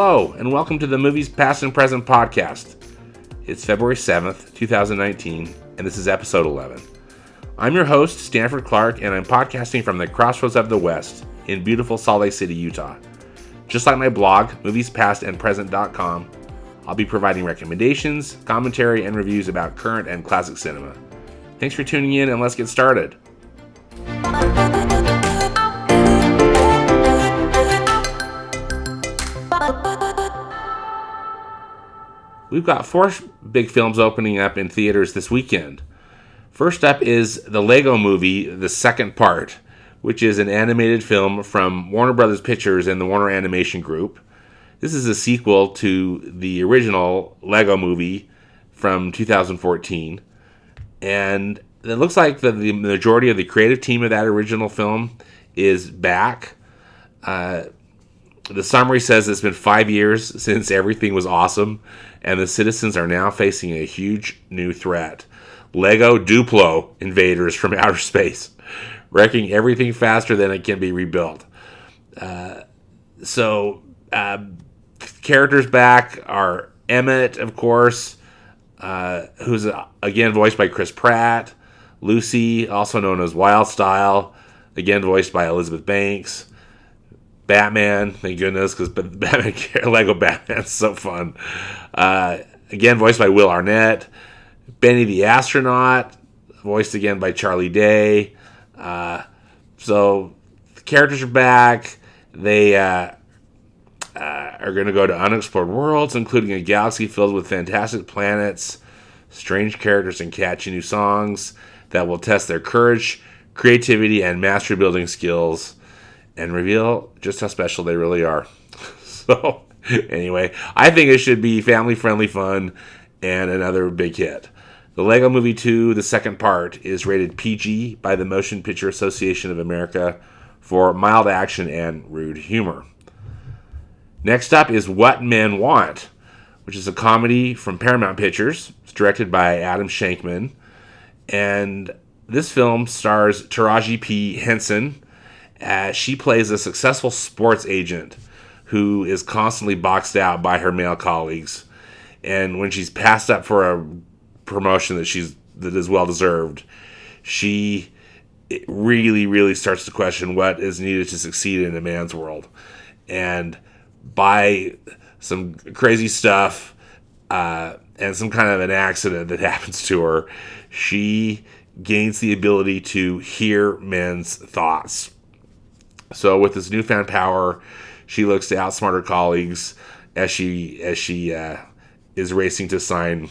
Hello, and welcome to the Movies Past and Present podcast. It's February 7th, 2019, and this is episode 11. I'm your host, Stanford Clark, and I'm podcasting from the crossroads of the West in beautiful Salt Lake City, Utah. Just like my blog, moviespastandpresent.com, I'll be providing recommendations, commentary, and reviews about current and classic cinema. Thanks for tuning in, and let's get started. We've got 4 big films opening up in theaters this weekend. First up is the Lego Movie, the second part, which is an animated film from Warner Brothers Pictures and the Warner Animation Group. This is a sequel to the original Lego Movie from 2014. And it looks like the majority of the creative team of that original film is back. The summary says it's been 5 years since everything was awesome, and the citizens are now facing a huge new threat. Lego Duplo invaders from outer space, wrecking everything faster than it can be rebuilt. Characters back are Emmett, of course, who's again voiced by Chris Pratt. Lucy, also known as Wildstyle, again voiced by Elizabeth Banks. Batman, thank goodness, because Lego Batman's so fun. Again, voiced by Will Arnett. Benny the Astronaut, voiced again by Charlie Day. So the characters are back. They are going to go to unexplored worlds, including a galaxy filled with fantastic planets, strange characters, and catchy new songs that will test their courage, creativity, and mastery building skills, and reveal just how special they really are. So, anyway, I think it should be family-friendly fun and another big hit. The Lego Movie 2, the second part, is rated PG by the Motion Picture Association of America for mild action and rude humor. Next up is What Men Want, which is a comedy from Paramount Pictures. It's directed by Adam Shankman. And this film stars Taraji P. Henson. She plays a successful sports agent who is constantly boxed out by her male colleagues. And when she's passed up for a promotion that is well deserved, she really starts to question what is needed to succeed in a man's world. And by some crazy stuff and some kind of an accident that happens to her, she gains the ability to hear men's thoughts. So with this newfound power, she looks to outsmart her colleagues as she is racing to sign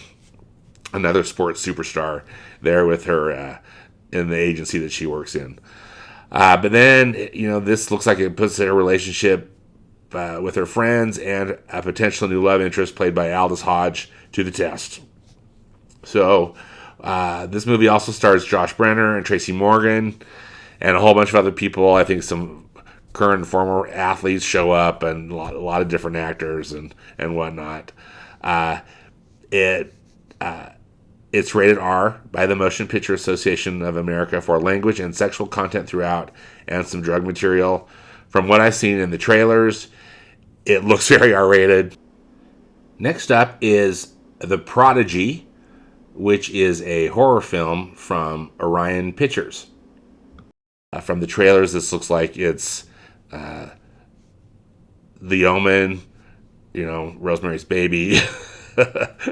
another sports superstar there with her in the agency that she works in. But then, this looks like it puts her relationship with her friends and a potential new love interest played by Aldous Hodge to the test. So this movie also stars Josh Brenner and Tracy Morgan and a whole bunch of other people. I think some current and former athletes show up, and a lot of different actors and whatnot. It's rated R by the Motion Picture Association of America for language and sexual content throughout and some drug material. From what I've seen in the trailers, it looks very R-rated. Next up is The Prodigy, which is a horror film from Orion Pictures. From the trailers, this looks like it's The Omen, Rosemary's Baby.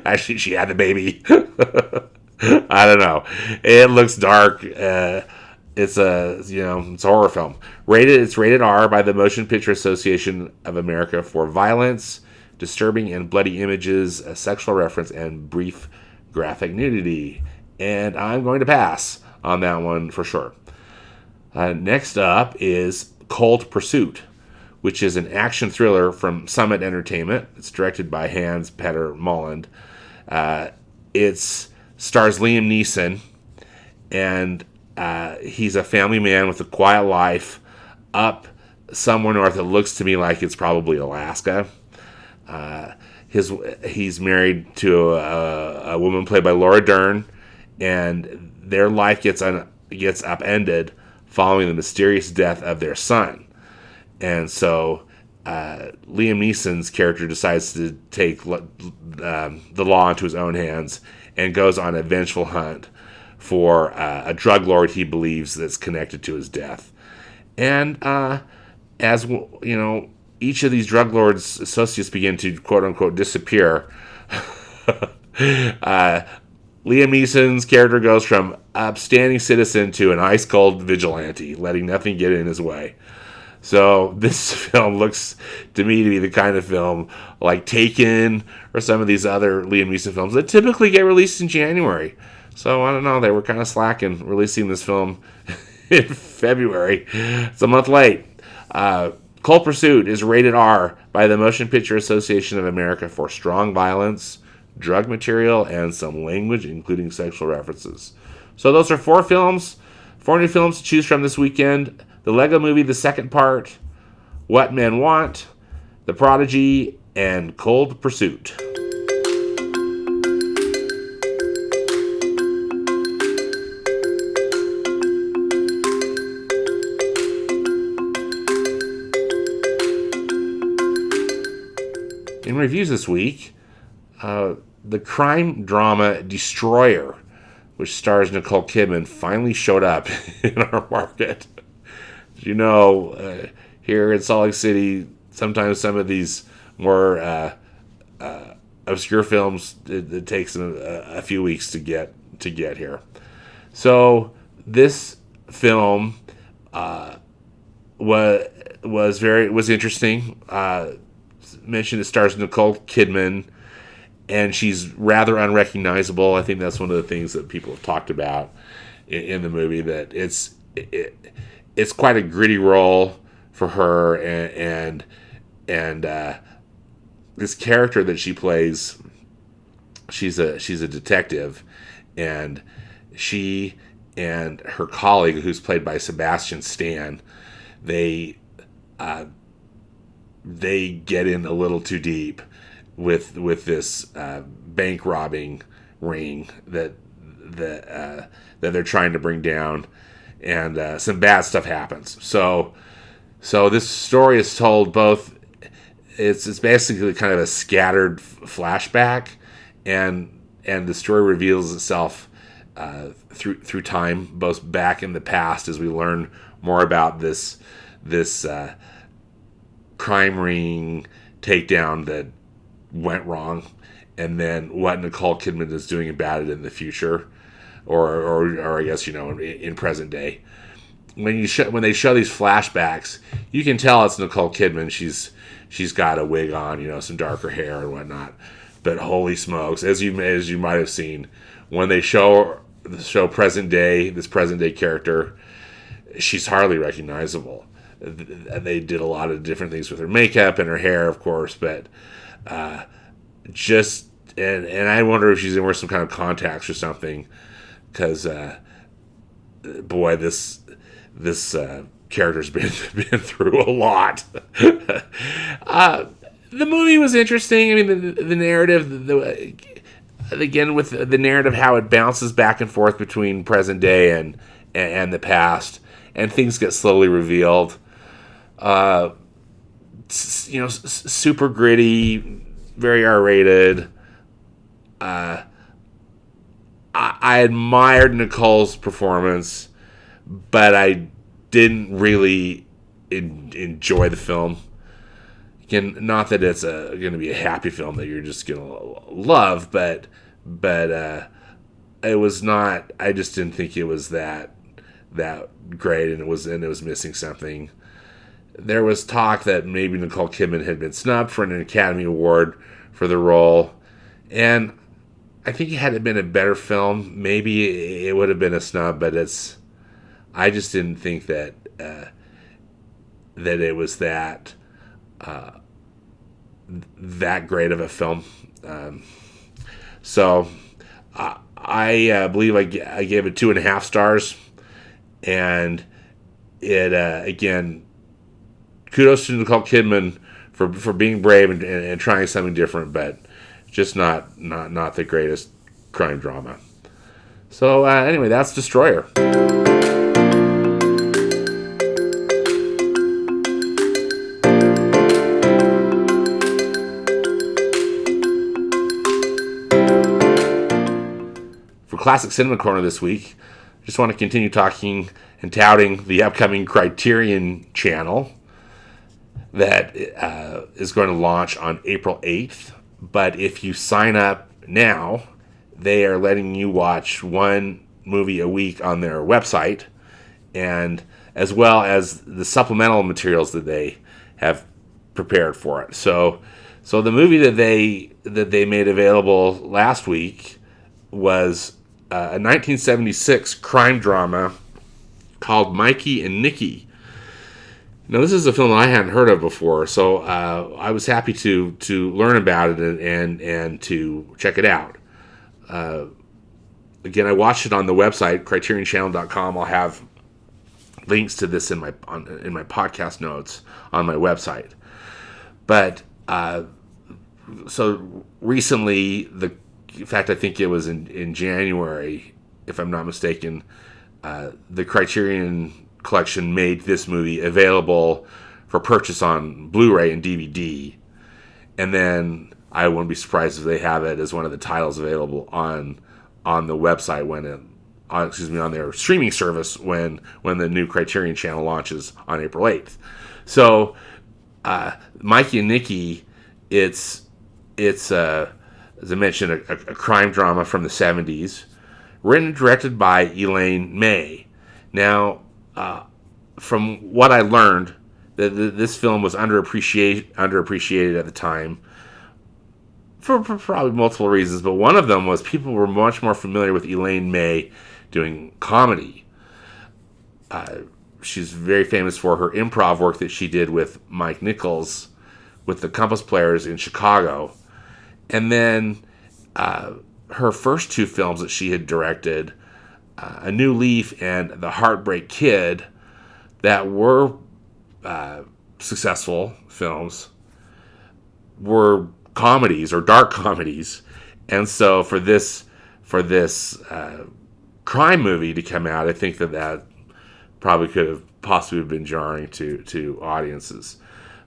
Actually, she had the baby. I don't know. It looks dark. It's a horror film. It's rated R by the Motion Picture Association of America for violence, disturbing and bloody images, a sexual reference, and brief graphic nudity. And I'm going to pass on that one for sure. Next up is Cold Pursuit, which is an action thriller from Summit Entertainment. It's directed by Hans Petter Molland. It stars Liam Neeson, and he's a family man with a quiet life up somewhere north. It looks to me like it's probably Alaska. He's married to a woman played by Laura Dern, and their life gets upended following the mysterious death of their son. And so Liam Neeson's character decides to take the law into his own hands and goes on a vengeful hunt for a drug lord he believes that's connected to his death. And as you know, each of these drug lords' associates begin to quote unquote disappear. Liam Neeson's character goes from upstanding citizen to an ice cold vigilante, letting nothing get in his way. So this film looks to me to be the kind of film like Taken or some of these other Liam Neeson films that typically get released in January. So I don't know, they were kind of slacking releasing this film in February. It's a month late. Cold Pursuit is rated R by the Motion Picture Association of America for strong violence, drug material, and some language, including sexual references. So those are four new films to choose from this weekend. The Lego Movie, the second part, What Men Want, The Prodigy, and Cold Pursuit. In reviews this week, the crime drama Destroyer, which stars Nicole Kidman, finally showed up in our market. You know, here in Salt Lake City, sometimes some of these more obscure films, it takes them a few weeks to get here. So this film was interesting. Mentioned it stars Nicole Kidman, and she's rather unrecognizable. I think that's one of the things that people have talked about in the movie, that it's quite a gritty role for her, and this character that she plays, she's a detective, and she and her colleague, who's played by Sebastian Stan, they get in a little too deep with this bank robbing ring that they're trying to bring down, and some bad stuff happens. So this story is told both. It's basically kind of a scattered flashback, and the story reveals itself through time, both back in the past as we learn more about this crime ring takedown that went wrong, and then what Nicole Kidman is doing about it in the future, or I guess, you know, in present day. When they show these flashbacks, you can tell it's Nicole Kidman. She's got a wig on, you know, some darker hair and whatnot. But holy smokes, as you might have seen, when they show present day, this present day character, she's hardly recognizable. They did a lot of different things with her makeup and her hair, of course, but and I wonder if she's gonna wear some kind of contacts or something, because boy, this character's been through a lot. The movie was interesting. I mean, the narrative, again, with the narrative, how it bounces back and forth between present day and the past, and things get slowly revealed. You know, super gritty, very R-rated. I admired Nicole's performance, but I didn't really enjoy the film. Again, not that it's going to be a happy film that you're just going to love, but it was not. I just didn't think it was that great, and it was missing something. There was talk that maybe Nicole Kidman had been snubbed for an Academy Award for the role, and I think had it been a better film, maybe it would have been a snub. But I just didn't think that it was that great of a film. So I believe I gave it 2.5 stars, and it again, kudos to Nicole Kidman for being brave and trying something different, but just not the greatest crime drama. So anyway, that's Destroyer. Classic Cinema Corner this week. Just want to continue talking and touting the upcoming Criterion Channel that is going to launch on April 8th. But if you sign up now, they are letting you watch one movie a week on their website, and as well as the supplemental materials that they have prepared for it. So the movie that they made available last week was a 1976 crime drama called Mikey and Nicky. Now, this is a film that I hadn't heard of before, so I was happy to learn about it and to check it out. Again, I watched it on the website, CriterionChannel.com. I'll have links to this in my podcast notes on my website. But so recently, in fact, I think it was in January, if I'm not mistaken, the Criterion Collection made this movie available for purchase on Blu-ray and DVD, and then I wouldn't be surprised if they have it as one of the titles available on the website on their streaming service when the new Criterion Channel launches on April 8th. So, Mikey and Nicky, it's as I mentioned, a crime drama from the 70s, written and directed by Elaine May. Now, from what I learned, this film was underappreciated at the time for probably multiple reasons, but one of them was people were much more familiar with Elaine May doing comedy. She's very famous for her improv work that she did with Mike Nichols with the Compass Players in Chicago. And then her first two films that she had directed, A New Leaf and The Heartbreak Kid, that were successful films, were comedies or dark comedies. And so for this crime movie to come out, I think that probably could have possibly been jarring to audiences.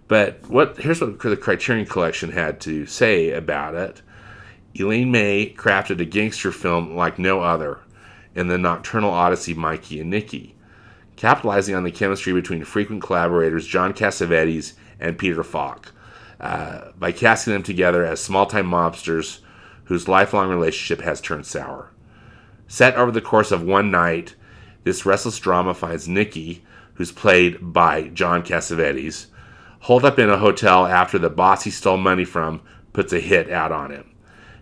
But here's what the Criterion Collection had to say about it. Elaine May crafted a gangster film like no other in the nocturnal odyssey Mikey and Nicky, capitalizing on the chemistry between frequent collaborators John Cassavetes and Peter Falk, by casting them together as small-time mobsters whose lifelong relationship has turned sour. Set over the course of one night, this restless drama finds Nicky, who's played by John Cassavetes, holed up in a hotel after the boss he stole money from puts a hit out on him.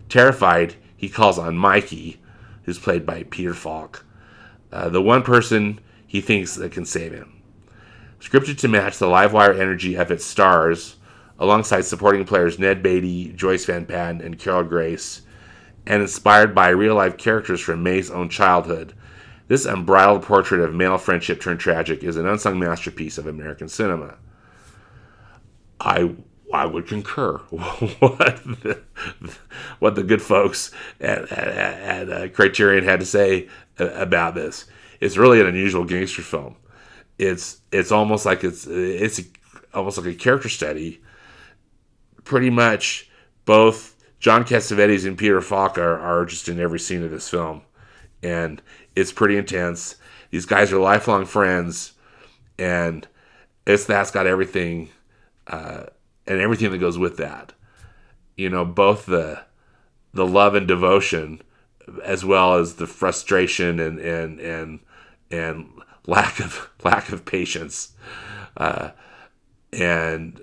Terrified, he calls on Mikey, who's played by Peter Falk, the one person he thinks that can save him. Scripted to match the Livewire energy of its stars, alongside supporting players Ned Beatty, Joyce Van Patten, and Carol Grace, and inspired by real-life characters from May's own childhood, this unbridled portrait of male friendship turned tragic is an unsung masterpiece of American cinema. I would concur what the good folks at Criterion had to say about this. It's really an unusual gangster film. It's almost like it's almost like a character study. Pretty much both John Cassavetes and Peter Falk are just in every scene of this film, and it's pretty intense. These guys are lifelong friends, and that's got everything. And everything that goes with that, both the love and devotion, as well as the frustration and lack of patience, and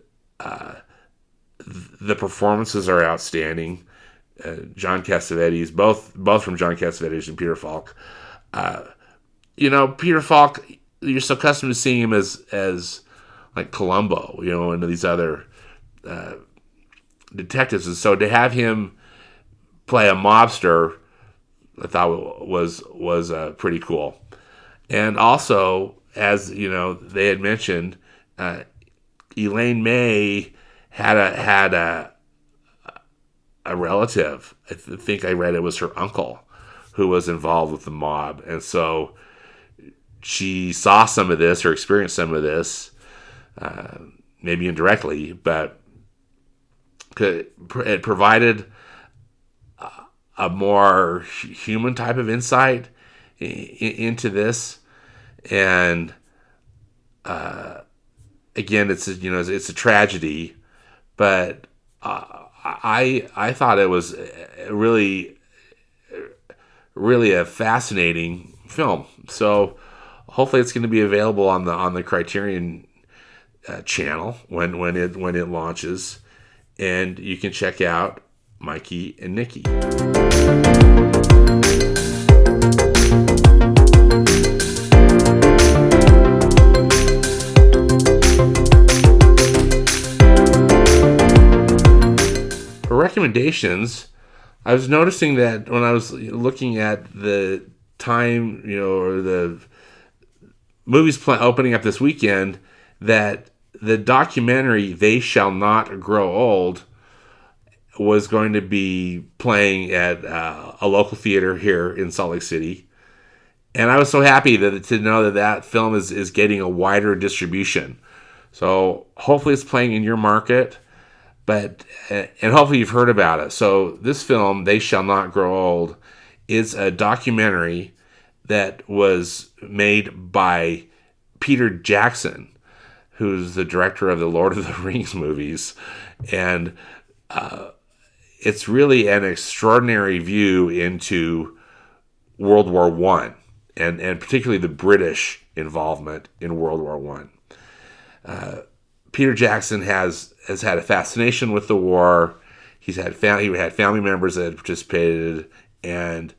the performances are outstanding. John Cassavetes, both from John Cassavetes and Peter Falk. Peter Falk, you're so accustomed to seeing him as like Columbo, and these other detectives, and so to have him play a mobster, I thought was pretty cool. And also, as they had mentioned, Elaine May had a relative. I think I read it was her uncle who was involved with the mob, and so she saw some of this or experienced some of this, maybe indirectly, but it provided a more human type of insight into this. And again, it's a tragedy, but I thought it was really a fascinating film. So hopefully it's going to be available on the Criterion channel when it launches, and you can check out Mikey and Nicky. For recommendations, I was noticing that when I was looking at the time, or the movies opening up this weekend, that the documentary They Shall Not Grow Old was going to be playing at a local theater here in Salt Lake City. And I was so happy to know that film is getting a wider distribution. So hopefully it's playing in your market, and hopefully you've heard about it. So this film, They Shall Not Grow Old, is a documentary that was made by Peter Jackson, who's the director of the Lord of the Rings movies. And it's really an extraordinary view into World War I, and particularly the British involvement in World War I. Peter Jackson has had a fascination with the war. He had family members that had participated, and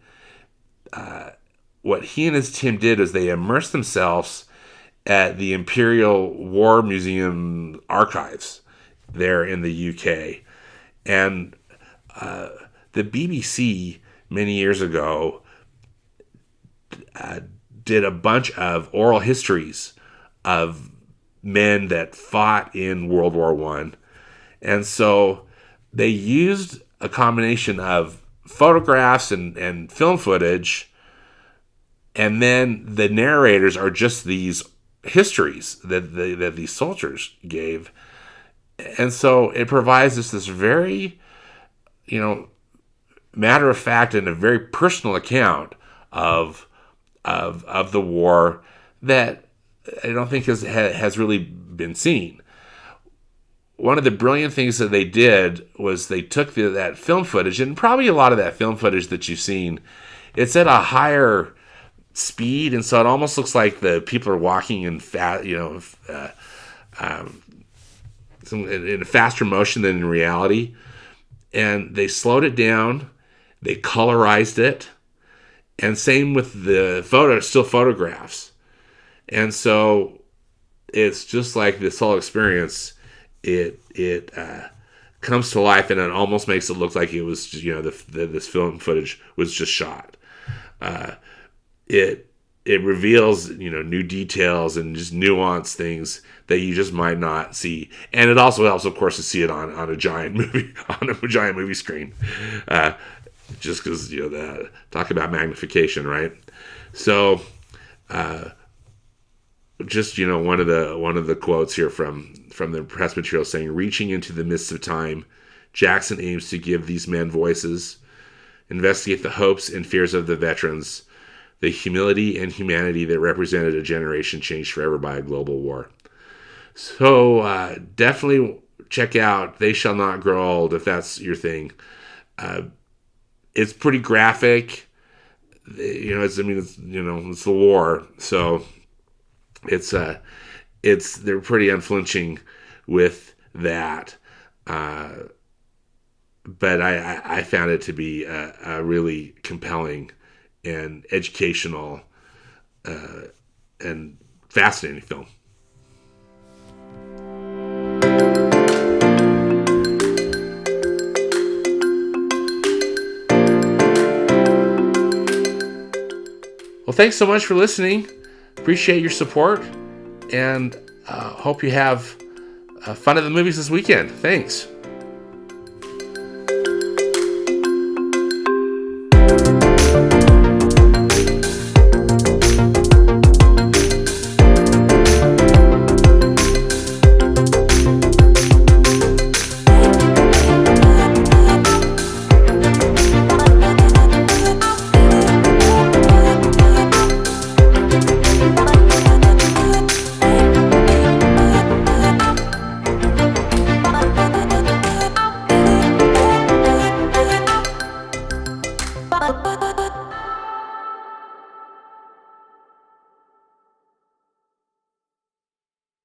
what he and his team did is they immersed themselves at the Imperial War Museum archives there in the UK. And the BBC many years ago did a bunch of oral histories of men that fought in World War I. And so they used a combination of photographs and film footage, and then the narrators are just these histories that these soldiers gave. And so it provides us this very, matter of fact and a very personal account of the war that I don't think has really been seen. One of the brilliant things that they did was they took that film footage, and probably a lot of that film footage that you've seen, it's at a higher speed, and so it almost looks like the people are walking in in a faster motion than in reality. And they slowed it down, they colorized it, and same with the still photographs. And so it's just like this whole experience. It comes to life, and it almost makes it look like it was this film footage was just shot. It reveals new details and just nuanced things that you just might not see, and it also helps, of course, to see it on a giant movie screen. Just because talk about magnification, right? So, just one of the quotes here from the press material saying, "Reaching into the mists of time, Jackson aims to give these men voices, investigate the hopes and fears of the veterans, the humility and humanity that represented a generation changed forever by a global war." So definitely check out They Shall Not Grow Old if that's your thing. It's pretty graphic. It's the war, so they're pretty unflinching with that. But I found it to be a really compelling and educational and fascinating film. Well, thanks so much for listening. Appreciate your support, and hope you have fun at the movies this weekend. Thanks.